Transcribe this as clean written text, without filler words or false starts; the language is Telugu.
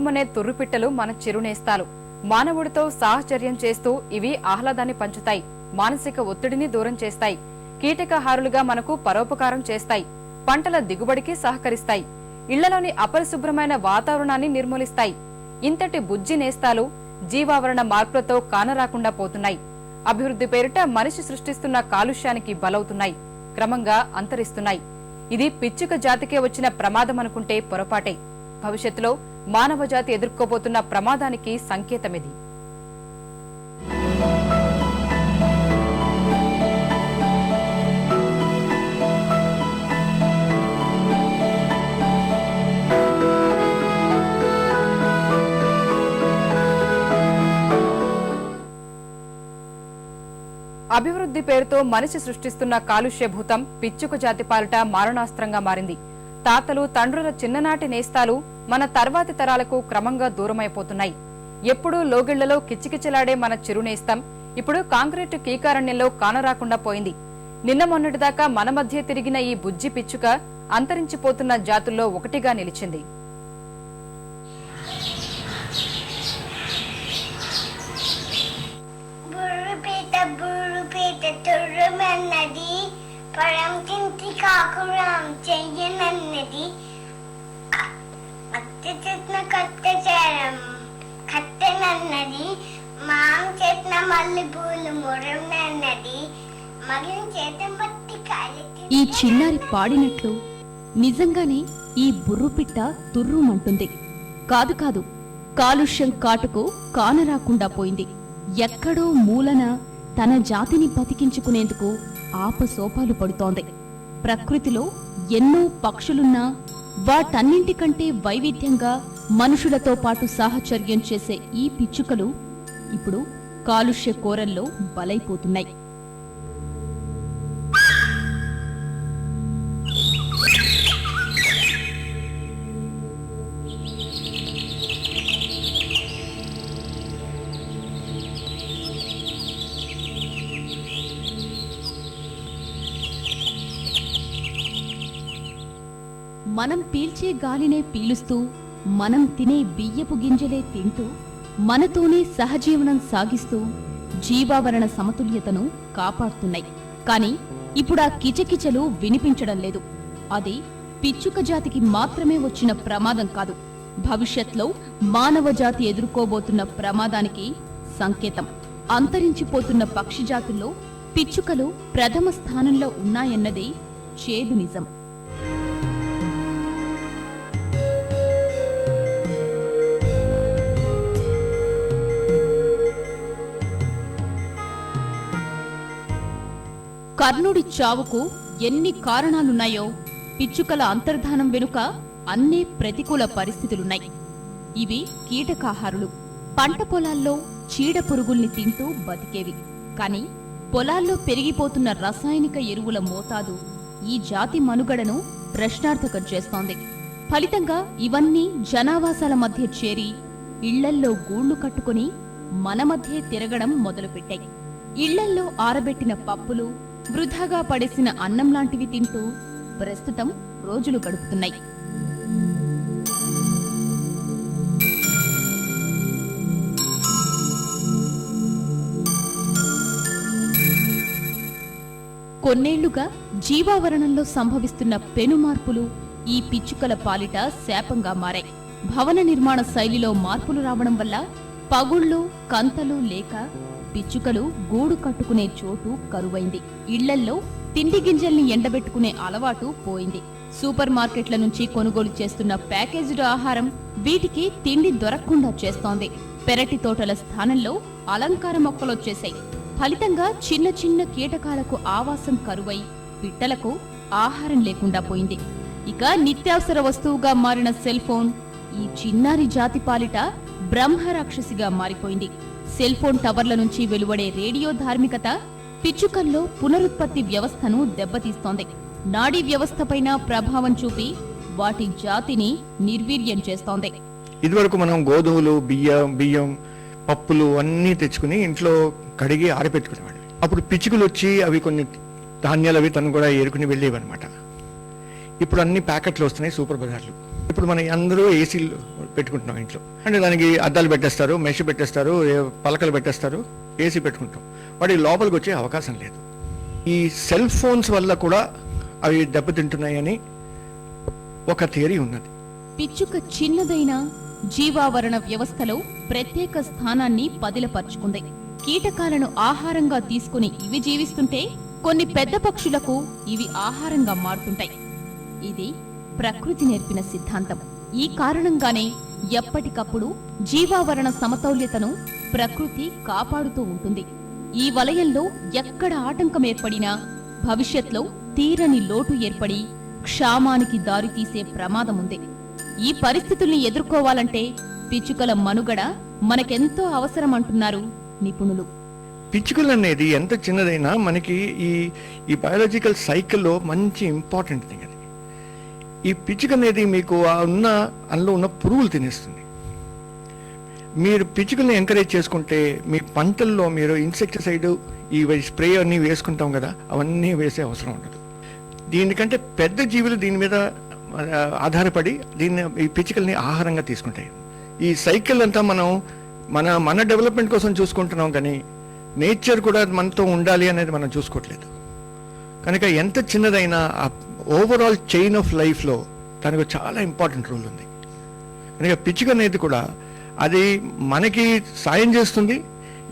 మనే తుర్రుపిట్టలు మన చిరునేస్తాలు. మానవుడితో సాహచర్యం చేస్తూ ఇవి ఆహ్లాదాన్ని పంచుతాయి, మానసిక ఒత్తిడిని దూరం చేస్తాయి, కీటకహారులుగా మనకు పరోపకారం చేస్తాయి, పంటల దిగుబడికి సహకరిస్తాయి, ఇళ్లలోని అపరిశుభ్రమైన వాతావరణాన్ని నిర్మూలిస్తాయి. ఇంతటి బుజ్జి నేస్తాలు జీవావరణ మార్పులతో కానరాకుండా పోతున్నాయి. అభివృద్ధి పేరిట మనిషి సృష్టిస్తున్న కాలుష్యానికి బలవుతున్నాయి, క్రమంగా అంతరిస్తున్నాయి. ఇది పిచ్చుక జాతికే వచ్చిన ప్రమాదం అనుకుంటే పొరపాటే. భవిష్యత్తులో మానవ జాతి ఎదుర్కోబోతున్న ప్రమాదానికి సంకేతమిది. అభివృద్ధి పేరుతో మనిషి సృష్టిస్తున్న కాలుష్య భూతం పిచ్చుక జాతి పాలిట మారణాస్త్రంగా మారింది. తాతలు తండ్రుల చిన్ననాటి నేస్తాలు మన తర్వాతి తరాలకు క్రమంగా దూరమైపోతున్నాయి. ఎప్పుడూ లోగిళ్లలో కిచ్చికిచ్చలాడే మన చిరునేస్తం ఇప్పుడు కాంక్రీటు కీకారణ్యంలో కానరాకుండా పోయింది. నిన్న మొన్నటిదాకా మన మధ్య తిరిగిన ఈ బుజ్జి పిచ్చుక అంతరించిపోతున్న జాతుల్లో ఒకటిగా నిలిచింది. ఈ చిన్నారి పాడినట్లు నిజంగానే ఈ బుర్రుపిట్ట తుర్రుమంటుంది. కాదు కాదు, కాలుష్యం కాటుకు కానరాకుండా పోయింది. ఎక్కడో మూలన తన జాతిని బతికించుకునేందుకు ఆపసోపాలు పడుతోంది. ప్రకృతిలో ఎన్నో పక్షులున్నా వాటన్నింటికంటే వైవిధ్యంగా మనుషులతో పాటు సాహచర్యం చేసే ఈ పిచ్చుకలు ఇప్పుడు కాలుష్య కోరల్లో బలైపోతున్నాయి. మనం పీల్చే గాలినే పీలుస్తూ, మనం తినే బియ్యపు గింజలే తింటూ, మనతోనే సహజీవనం సాగిస్తూ జీవావరణ సమతుల్యతను కాపాడుతున్నాయి. కాని ఇప్పుడా కిచకిచలు వినిపించడం లేదు. అది పిచ్చుక జాతికి మాత్రమే వచ్చిన ప్రమాదం కాదు, భవిష్యత్లో మానవ జాతి ఎదుర్కోబోతున్న ప్రమాదానికి సంకేతం. అంతరించిపోతున్న పక్షి జాతుల్లో పిచ్చుకలు ప్రథమ స్థానంలో ఉన్నాయన్నదే చేదు నిజం. కర్ణుడి చావుకు ఎన్ని కారణాలున్నాయో పిచ్చుకల అంతర్ధానం వెనుక అన్నే ప్రతికూల పరిస్థితులున్నాయి. ఇవి కీటకాహారులు. పంట పొలాల్లో చీడ పురుగుల్ని తింటూ బతికేవి. కాని పొలాల్లో పెరిగిపోతున్న రసాయనిక ఎరువుల మోతాదు ఈ జాతి మనుగడను ప్రశ్నార్థకం చేస్తోంది. ఫలితంగా ఇవన్నీ జనావాసాల మధ్య చేరి ఇళ్లల్లో గూళ్లు కట్టుకుని మన మధ్యే తిరగడం మొదలుపెట్టాయి. ఇళ్లల్లో ఆరబెట్టిన పప్పులు, వృధాగా పడేసిన అన్నం లాంటివి తింటూ ప్రస్తుతం రోజులు గడుపుతున్నాయి. కొన్నేళ్లుగా జీవావరణంలో సంభవిస్తున్న పెను మార్పులు ఈ పిచ్చుకల పాలిట శాపంగా మారాయి. భవన నిర్మాణ శైలిలో మార్పులు రావడం వల్ల పగుళ్లు, కంతలు లేక పిచ్చుకలు గూడు కట్టుకునే చోటు కరువైంది. ఇళ్లల్లో తిండి గింజల్ని ఎండబెట్టుకునే అలవాటు పోయింది. సూపర్ మార్కెట్ల నుంచి కొనుగోలు చేస్తున్న ప్యాకేజ్డ్ ఆహారం వీటికి తిండి దొరకకుండా చేస్తోంది. పెరటి తోటల స్థానంలో అలంకార మొక్కలొచ్చేశాయి. ఫలితంగా చిన్న చిన్న కీటకాలకు ఆవాసం కరువై పిట్టలకు ఆహారం లేకుండా పోయింది. ఇక నిత్యావసర వస్తువుగా మారిన సెల్ ఫోన్ ఈ చిన్నారి జాతి పాలిట బ్రహ్మరాక్షసిగా మారిపోయింది. సెల్ ఫోన్ టవర్ల నుంచి వెలువడే రేడియో ధార్మికత పిచ్చుకల్లో పునరుత్పత్తి వ్యవస్థను దెబ్బతీస్తోంది. నాడీ వ్యవస్థపైన ప్రభావం చూపి వాటి జాతిని నిర్వీర్యం చేస్తోంది. ఇదివరకు మనం గోధుమలు, బియ్యం, పప్పులు అన్నీ తెచ్చుకుని ఇంట్లో కడిగి ఆరబెట్టుకునేవాడు. అప్పుడు పిచ్చుకలు వచ్చి అవి కొన్ని ధాన్యాలు అవి తను కూడా ఏరుకుని వెళ్ళేవన్నమాట. ఇప్పుడు అన్ని ప్యాకెట్లు వస్తున్నాయి, సూపర్ బజార్లు. ఇప్పుడు మన అందరూ ఏసీలు పెట్టుకుంటున్నాం ఇంట్లో. అంటే దానికి అద్దాలు పెట్టేస్తారు, మెష్ పెట్టేస్తారు, పలకలు పెట్టేస్తారు, ఏసీ పెట్టుకుంటాం. వాటి లోపలికి వచ్చే అవకాశం లేదు. ఈ సెల్ ఫోన్స్ వల్ల కూడా అవి దెబ్బతింటున్నాయని ఒక థియరీ ఉన్నది. పిచ్చుక చిన్నదైన జీవావరణ వ్యవస్థలో ప్రత్యేక స్థానాన్ని పదిలపరుచుకుంది. కీటకాలను ఆహారంగా తీసుకుని ఇవి జీవిస్తుంటే కొన్ని పెద్ద పక్షులకు ఇవి ఆహారంగా మారుతుంటాయి. ఇది ప్రకృతి నేర్పిన సిద్ధాంతం. ఈ కారణంగానే ఎప్పటికప్పుడు జీవావరణ సమతౌల్యతను ప్రకృతి కాపాడుతూ ఉంటుంది. ఈ వలయంలో ఎక్కడ ఆటంకం ఏర్పడినా భవిష్యత్లో తీరని లోటు ఏర్పడి క్షామానికి దారితీసే ప్రమాదముంది. ఈ పరిస్థితుల్ని ఎదుర్కోవాలంటే పిచ్చుకల మనుగడ మనకెంతో అవసరం అంటున్నారు నిపుణులు. పిచ్చుకలు అనేది ఎంత చిన్నదైనా మనకి ఈ బయాలజికల్ సైకిల్లో మంచి ఇంపార్టెంట్ థింగ్ అది. ఈ పిచ్చుక అనేది మీకు అందులో ఉన్న పురుగులు తినేస్తుంది. మీరు పిచ్చుకల్ని ఎంకరేజ్ చేసుకుంటే మీ పంటల్లో మీరు ఇన్సెక్టిసైడ్ ఈ స్ప్రే అన్నీ వేసుకుంటాం కదా, అవన్నీ వేసే అవసరం ఉండదు. దీనికంటే పెద్ద జీవులు దీని మీద ఆధారపడి ఈ పిచ్చుకల్ని ఆహారంగా తీసుకుంటాయి. ఈ సైకిల్ అంతా మనం మన డెవలప్మెంట్ కోసం చూసుకుంటున్నాం, కానీ నేచర్ కూడా మనతో ఉండాలి అనేది మనం చూసుకోవట్లేదు. కనుక ఎంత చిన్నదైనా ఓవరాల్ చైన్ ఆఫ్ లైఫ్లో దానికి చాలా ఇంపార్టెంట్ రోల్ ఉంది. కనుక పిచ్చుక అనేది కూడా అది మనకి సాయం చేస్తుంది,